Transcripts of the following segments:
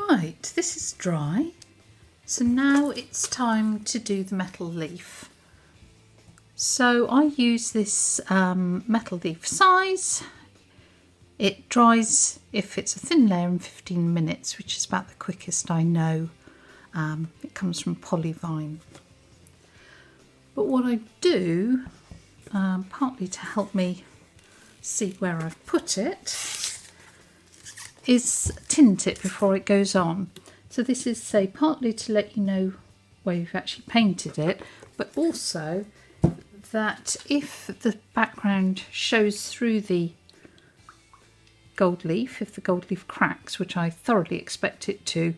Right, this is dry. So now it's time to do the metal leaf. So I use this metal leaf size. It dries, if it's a thin layer, in 15 minutes, which is about the quickest I know. It comes from Polyvine. But what I do, partly to help me see where I've put it, is tint it before it goes on. So this is, say, partly to let you know where you've actually painted it, but also that if the background shows through the gold leaf, if the gold leaf cracks, which I thoroughly expect it to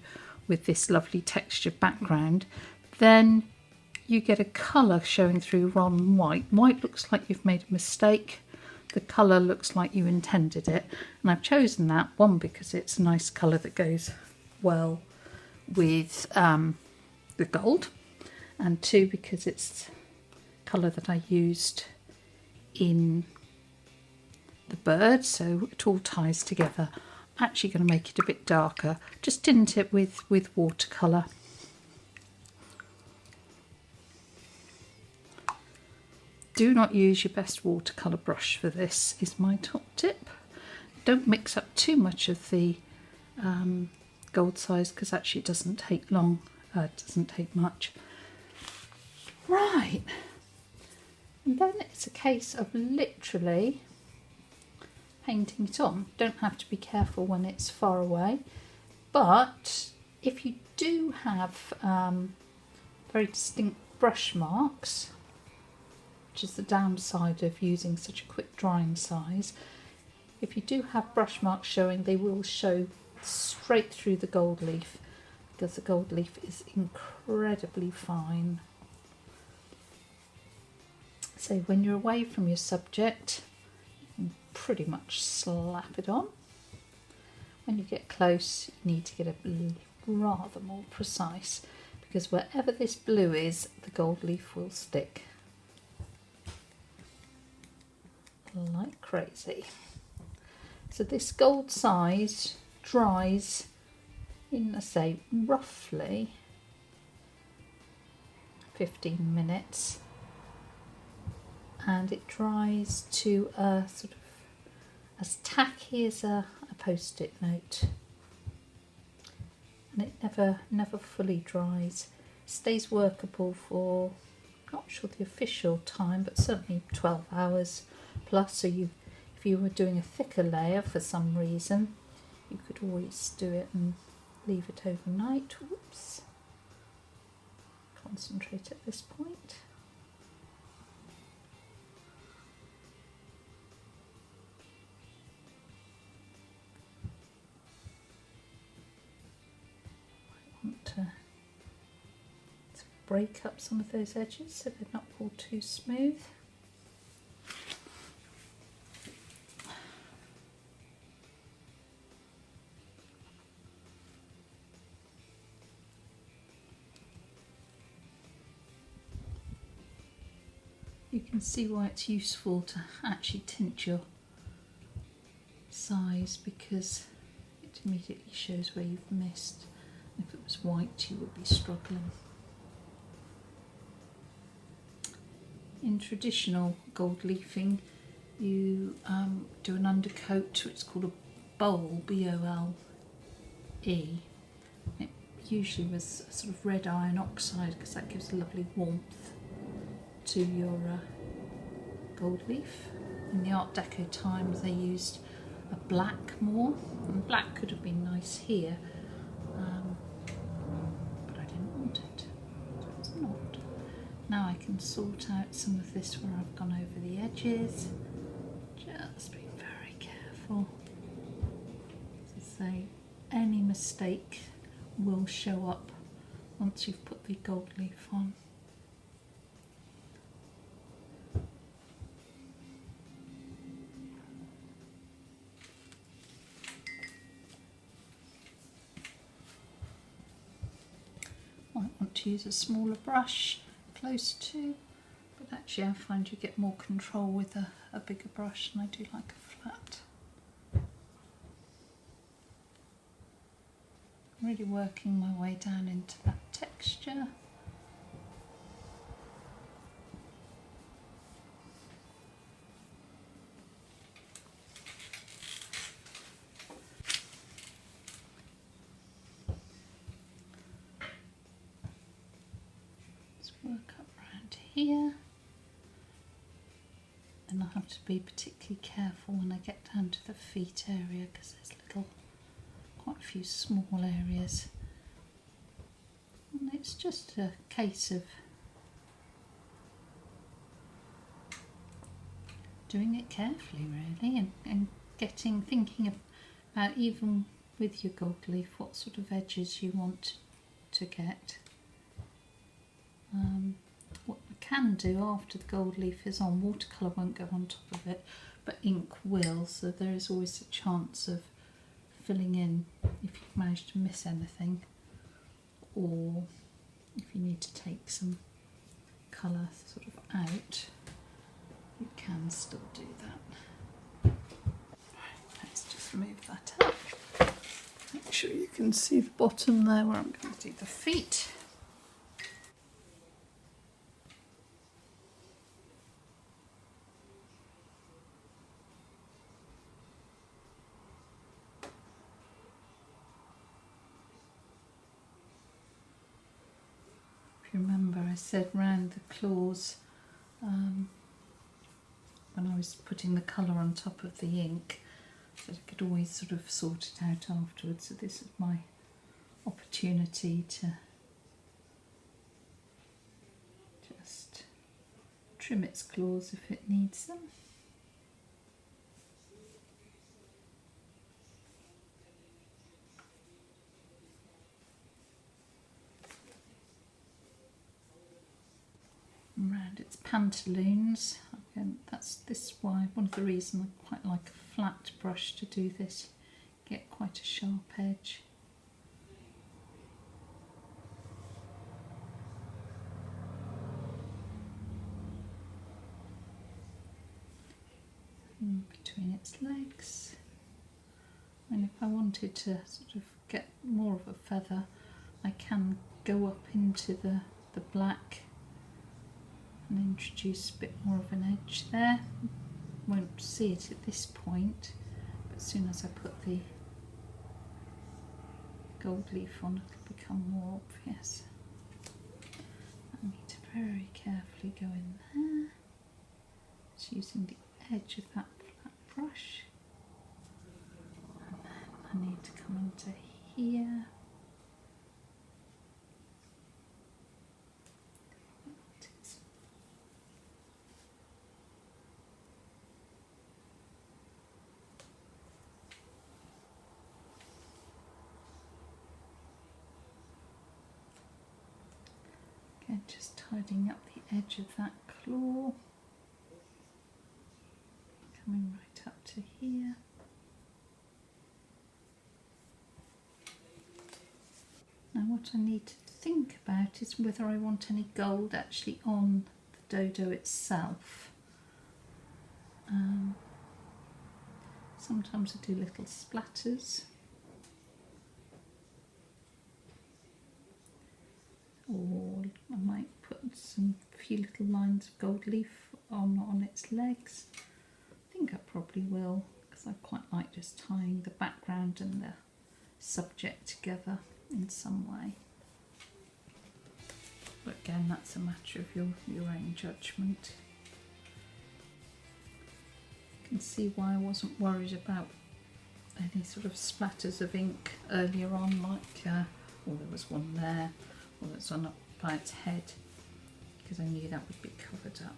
with this lovely textured background, then you get a colour showing through rather than white. White looks like you've made a mistake. The colour looks like you intended it. And I've chosen that, one, because it's a nice colour that goes well with the gold, and two, because it's colour that I used in the bird, so it all ties together. I'm actually going to make it a bit darker. Just tint it with watercolour. Do not use your best watercolour brush for this, is my top tip. Don't mix up too much of the gold size, because actually it doesn't take long, it doesn't take much. Right, and then it's a case of literally painting it on. Don't have to be careful when it's far away, but if you do have very distinct brush marks, which is the downside of using such a quick drying size, if you do have brush marks showing, they will show straight through the gold leaf, because the gold leaf is incredibly fine. So when you're away from your subject, you can pretty much slap it on. When you get close, you need to get a rather more precise, because wherever this blue is, the gold leaf will stick like crazy. So this gold size dries in, let's say, roughly 15 minutes, and it dries to a sort of as tacky as a post-it note, and it never fully dries. Stays workable for, not sure the official time, but certainly 12 hours plus. So if you were doing a thicker layer for some reason, you could always do it and leave it overnight. Whoops. Concentrate at this point. I want to break up some of those edges so they're not all too smooth. You can see why it's useful to actually tint your size, because it immediately shows where you've missed. If it was white, you would be struggling. In traditional gold leafing, you do an undercoat, it's called a bole, B-O-L-E. It usually was a sort of red iron oxide, because that gives a lovely warmth to your gold leaf. In the Art Deco times, they used a black more, and black could have been nice here, but I didn't want it, so it's not. Now I can sort out some of this where I've gone over the edges. Just being very careful. As I say, any mistake will show up once you've put the gold leaf on. Might want to use a smaller brush, close to, but actually I find you get more control with a bigger brush, and I do like a flat. really working my way down into that texture. Let's work up around here. And I have to be particularly careful when I get down to the feet area because there's quite a few small areas. And it's just a case of doing it carefully really, and thinking about, even with your gold leaf, what sort of edges you want to get. What we can do after the gold leaf is on, watercolour won't go on top of it, but ink will, so there is always a chance of filling in if you've managed to miss anything, or if you need to take some colour sort of out, you can still do that. Right, let's just move that up. Make sure you can see the bottom there where I'm going to do the feet. Remember I said round the claws when I was putting the colour on top of the ink that I could always sort of sort it out afterwards, so this is my opportunity to just trim its claws if it needs them. Around its pantaloons. Again, that's why one of the reasons I quite like a flat brush to do this. Get quite a sharp edge. In between its legs. And if I wanted to sort of get more of a feather, I can go up into the black and introduce a bit more of an edge there. Won't see it at this point, but as soon as I put the gold leaf on, it'll become more obvious. I need to very carefully go in there, just using the edge of that flat brush. And then I need to come into here. Again, just tidying up the edge of that claw, coming right up to here. Now what I need to think about is whether I want any gold actually on the dodo itself. Sometimes I do little splatters, or I might put a few little lines of gold leaf on its legs. I think I probably will, because I quite like just tying the background and the subject together in some way. But again, that's a matter of your own judgment. You can see why I wasn't worried about any sort of splatters of ink earlier on, like there was one there, or that's on up by its head, because I knew that would be covered up.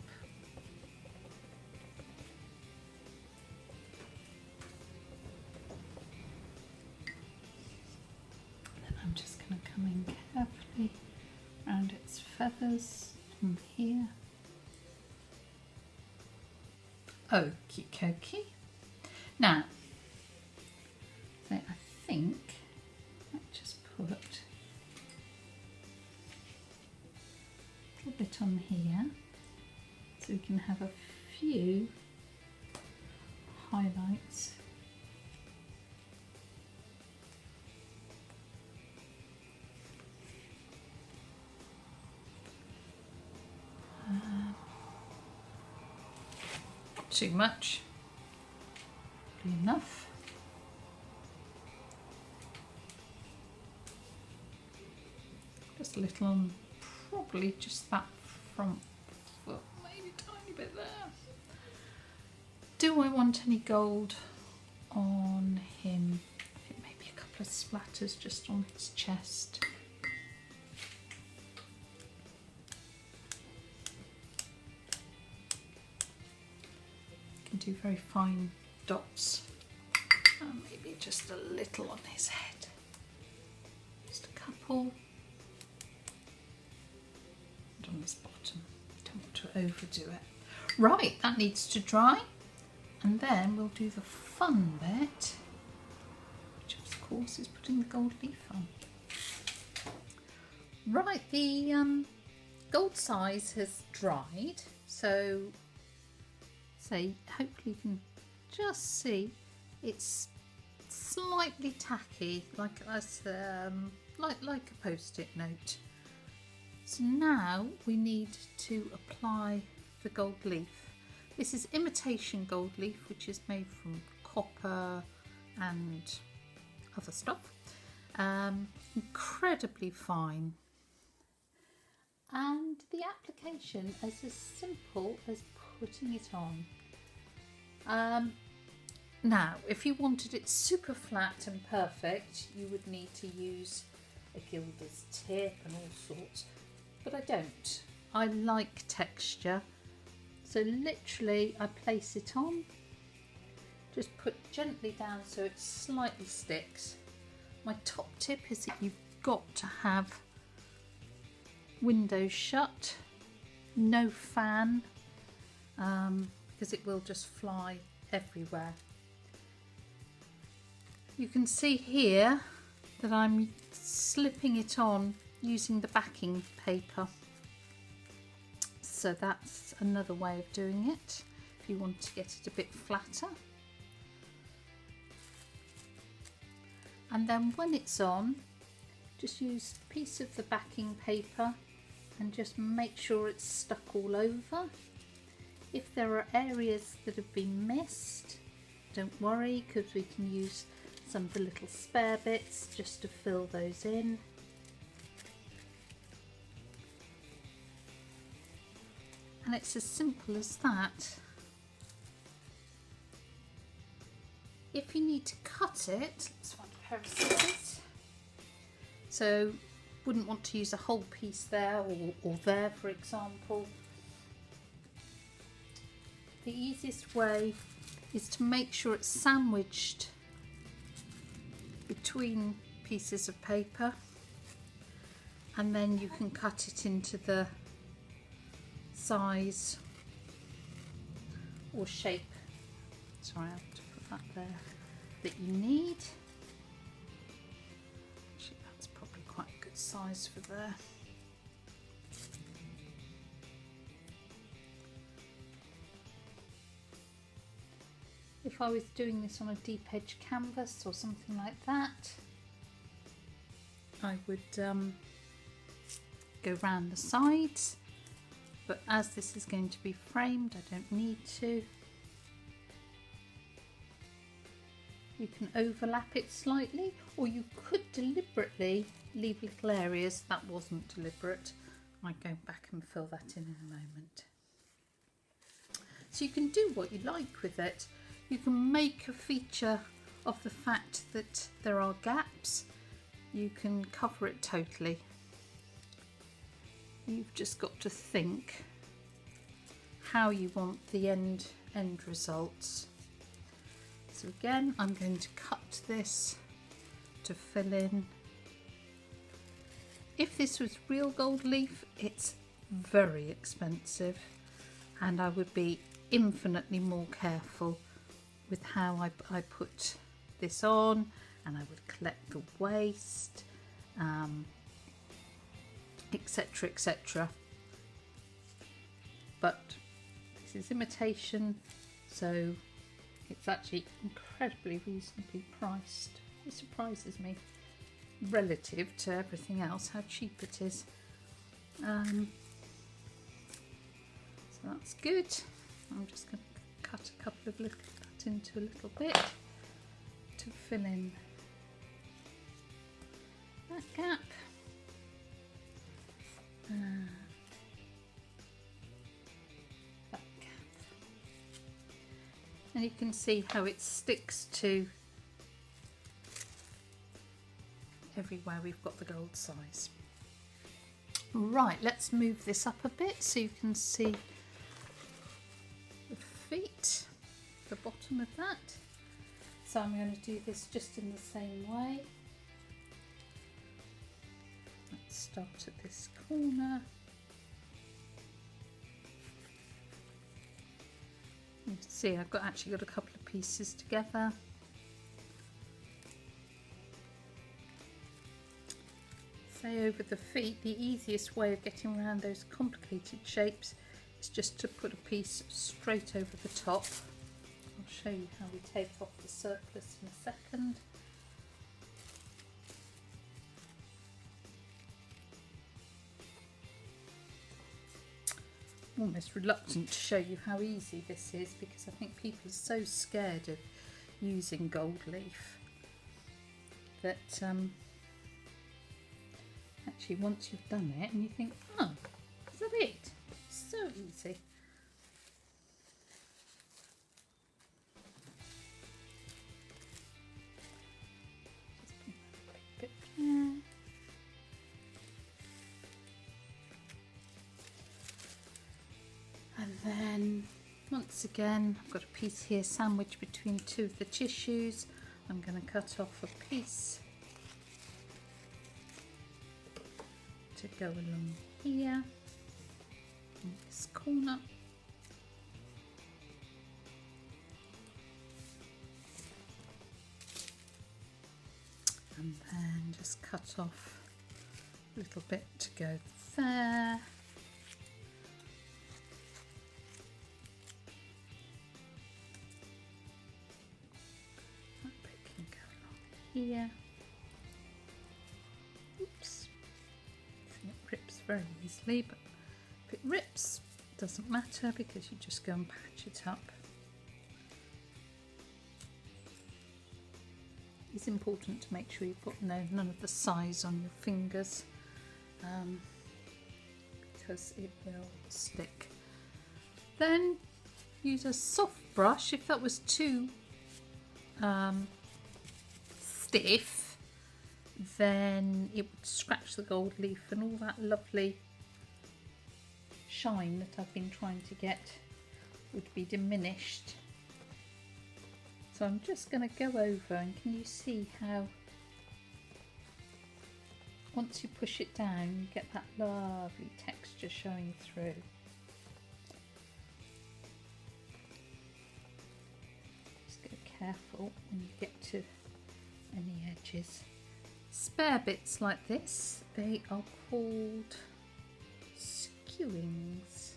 And then I'm just going to come in carefully around its feathers from here. Okie dokie. Now, so I think let's just put a little bit on here so we can have a few highlights too much. Enough. Just a little on probably just that front foot, maybe a tiny bit there. Do I want any gold on him? I think maybe a couple of splatters just on his chest. Can do very fine dots. And maybe just a little on his head. Just a couple. And on his bottom. Don't want to overdo it. Right, that needs to dry. And then we'll do the fun bit, which of course is putting the gold leaf on. Right, the gold size has dried, so hopefully you can just see it's slightly tacky, like a post-it note. So now we need to apply the gold leaf. This is imitation gold leaf, which is made from copper and other stuff. Incredibly fine. And the application is as simple as putting it on. Now, if you wanted it super flat and perfect, you would need to use a gilder's tip and all sorts, but I don't. I like texture. So literally I place it on, just put gently down so it slightly sticks. My top tip is that you've got to have windows shut, no fan, because it will just fly everywhere. You can see here that I'm slipping it on using the backing paper. So that's another way of doing it if you want to get it a bit flatter. And then when it's on, just use a piece of the backing paper and just make sure it's stuck all over. If there are areas that have been missed, don't worry, because we can use some of the little spare bits just to fill those in. And it's as simple as that. If you need to cut it, let's find a pair of scissors. So wouldn't want to use a whole piece there or there, for example. The easiest way is to make sure it's sandwiched between pieces of paper, and then you can cut it into the size or shape, sorry, I have to put that there, that you need. Actually, that's probably quite a good size for there. If I was doing this on a deep edge canvas or something like that, I would go round the sides, but as this is going to be framed, I don't need to. You can overlap it slightly, or you could deliberately leave little areas. That wasn't deliberate. I go back and fill that in a moment. So you can do what you like with it. You can make a feature of the fact that there are gaps. You can cover it totally. You've just got to think how you want the end results. So again, I'm going to cut this to fill in. If this was real gold leaf, it's very expensive, and I would be infinitely more careful with how I put this on, and I would collect the waste, etc, etc. But this is imitation, so it's actually incredibly reasonably priced. It surprises me relative to everything else how cheap it is. So that's good. I'm just going to cut couple of little cut into a little bit to fill in that gap. That gap. And you can see how it sticks to everywhere we've got the gold size. Right, let's move this up a bit so you can see the feet, the bottom of that. So I'm going to do this just in the same way. Let's start at this corner. You can see I've actually got a couple of pieces together. Say over the feet, the easiest way of getting around those complicated shapes is just to put a piece straight over the top. I'll show you how we take off the surplus in a second. I'm almost reluctant to show you how easy this is because I think people are so scared of using gold leaf that actually once you've done it and you think, oh, is that it? So easy. Just put that a bit there. And then once again, I've got a piece here sandwiched between two of the tissues. I'm going to cut off a piece to go along here in this corner. And then just cut off a little bit to go there. That bit can go along here. Oops. It rips very easily, but if it rips, it doesn't matter because you just go and patch it up. It's important to make sure you've got none of the size on your fingers because it will stick. Then use a soft brush. If that was too stiff, then it would scratch the gold leaf and all that lovely shine that I've been trying to get would be diminished. So I'm just going to go over, and can you see how once you push it down you get that lovely texture showing through. Just go careful when you get to any edges. Spare bits like this, they are called skewings,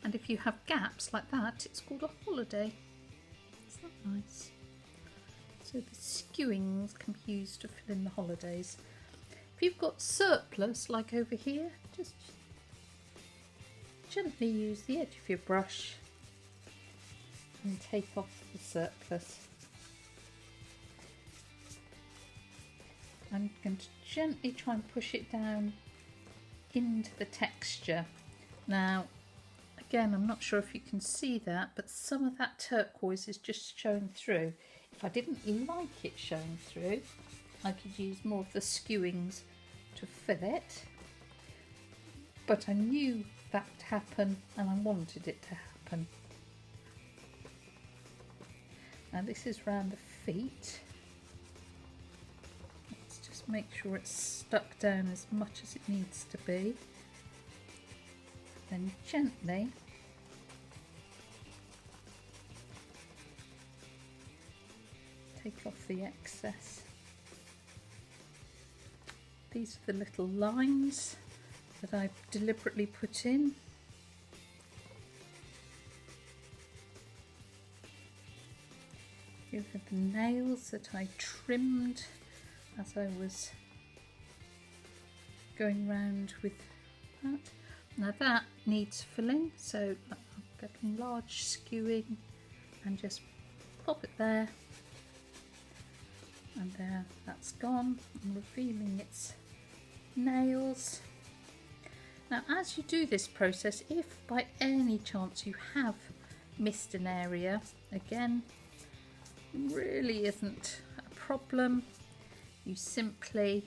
and if you have gaps like that, it's called a holiday. Isn't that nice? So the skewings can be used to fill in the holidays. If you've got surplus like over here, just gently use the edge of your brush and take off the surplus. I'm going to gently try and push it down into the texture. Now, again, I'm not sure if you can see that, but some of that turquoise is just showing through. If I didn't like it showing through, I could use more of the skewings to fill it. But I knew that would happen and I wanted it to happen. Now this is around the feet. Make sure it's stuck down as much as it needs to be. Then gently take off the excess. These are the little lines that I've deliberately put in. Here are the nails that I trimmed as I was going round with that. Now that needs filling, so I'll get a large skewing and just pop it there, and there, that's gone. I'm revealing its nails. Now as you do this process, if by any chance you have missed an area, again, really isn't a problem. You simply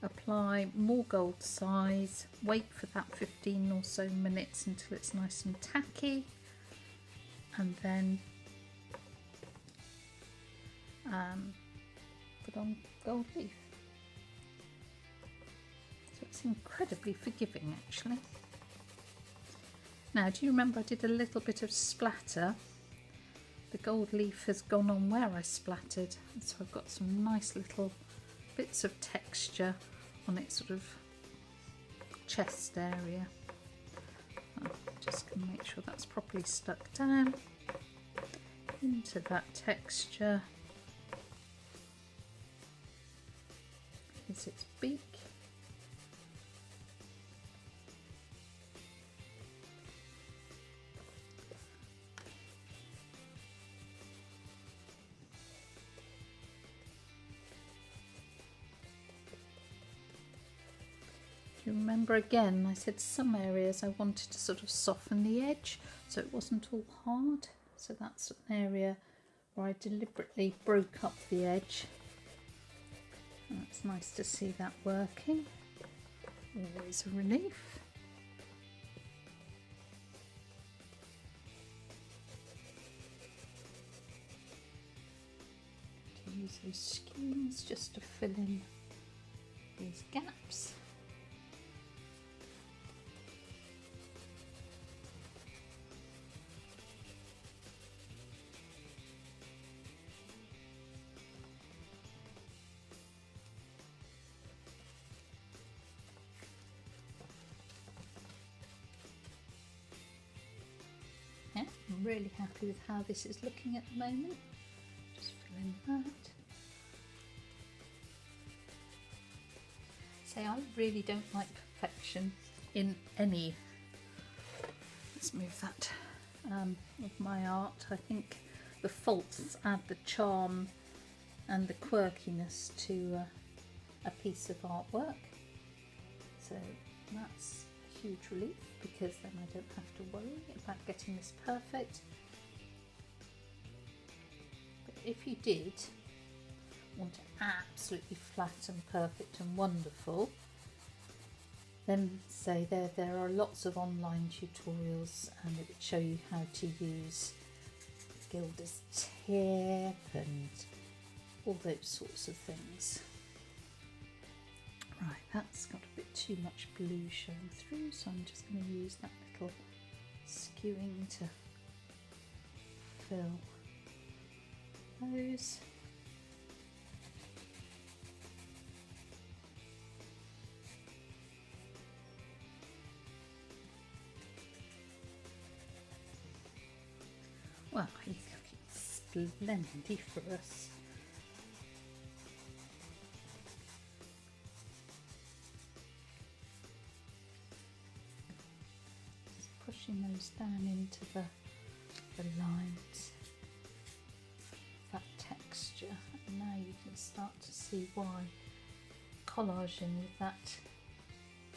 apply more gold size, wait for that 15 or so minutes until it's nice and tacky, and then put on gold leaf. So it's incredibly forgiving actually. Now, do you remember I did a little bit of splatter? The gold leaf has gone on where I splattered, so I've got some nice little bits of texture on its sort of chest area. I'm just going to make sure that's properly stuck down into that texture. Here's its beak. You remember again, I said some areas I wanted to sort of soften the edge so it wasn't all hard. So that's an area where I deliberately broke up the edge. And it's nice to see that working. Always a relief. To use those skewings just to fill in these gaps. Yeah, I'm really happy with how this is looking at the moment. Just fill in that. Say, I really don't like perfection in any, let's move that, of my art. I think the faults add the charm and the quirkiness to a piece of artwork. So that's a huge relief, because then I don't have to worry about getting this perfect. But if you did want it absolutely flat and perfect and wonderful, then say there are lots of online tutorials, and it would show you how to use gilder's tip and all those sorts of things. Right, that's got a bit too much blue showing through, so I'm just going to use that little skewing to fill those. Well, he's looking splendiferous. Just pushing those down into the lines, that texture, and now you can start to see why collaging with that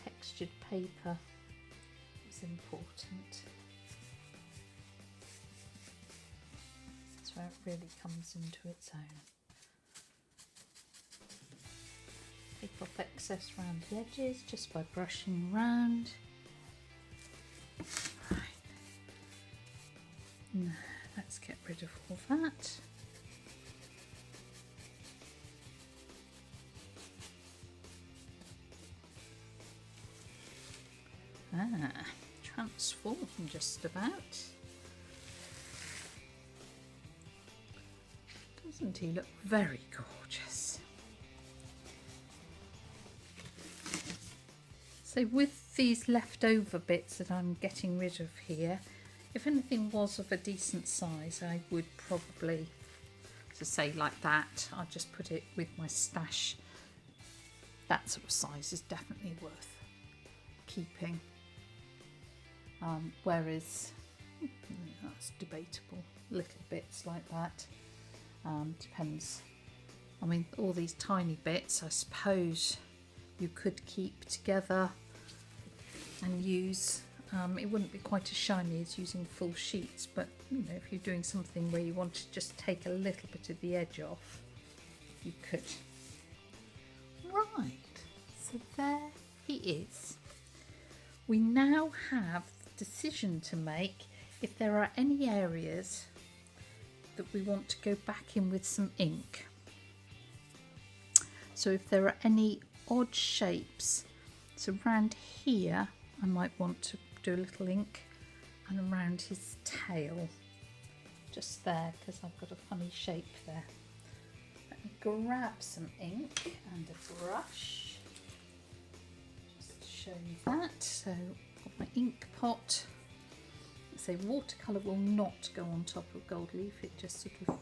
textured paper is important. Where it really comes into its own. Take off excess around the edges just by brushing around. Right. Now let's get rid of all that. Transform just about. Doesn't he look very gorgeous? So with these leftover bits that I'm getting rid of here, if anything was of a decent size, I would probably, to say like that, I'll just put it with my stash. That sort of size is definitely worth keeping. Whereas that's debatable, little bits like that, depends. I mean, all these tiny bits I suppose you could keep together and use. It wouldn't be quite as shiny as using full sheets, but you know, if you're doing something where you want to just take a little bit of the edge off, you could. Right, so there he is. We now have the decision to make if there are any areas that we want to go back in with some ink. So if there are any odd shapes, so around here I might want to do a little ink, and around his tail, just there, because I've got a funny shape there. Let me grab some ink and a brush, just to show you that. So I've got my ink pot. So watercolour will not go on top of gold leaf, it just sort of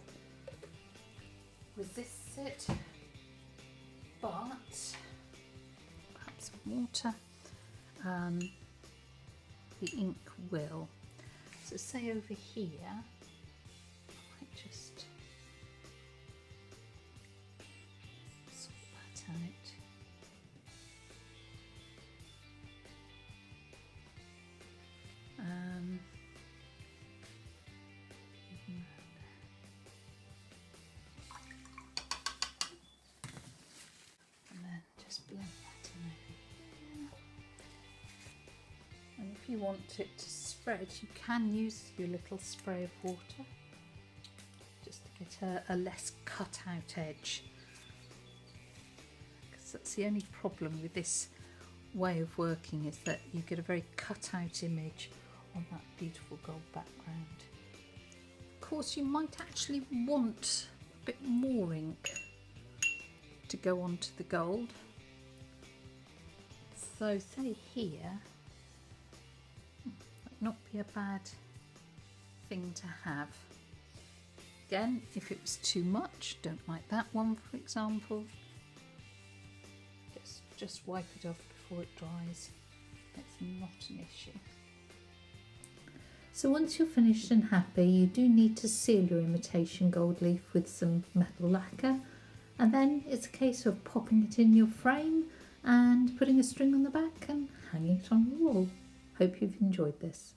resists it, but perhaps water, the ink will. So say over here, I might just sort that out. And then just blend that in over here. And if you want it to spread, you can use your little spray of water just to get a less cut out edge, because that's the only problem with this way of working, is that you get a very cut out image on that beautiful gold background. Of course, you might actually want a bit more ink to go onto the gold. So say here, might not be a bad thing to have. Again, if it was too much, don't like that one for example, just wipe it off before it dries. It's not an issue. So once you're finished and happy, you do need to seal your imitation gold leaf with some metal lacquer, and then it's a case of popping it in your frame and putting a string on the back and hanging it on the wall. Hope you've enjoyed this.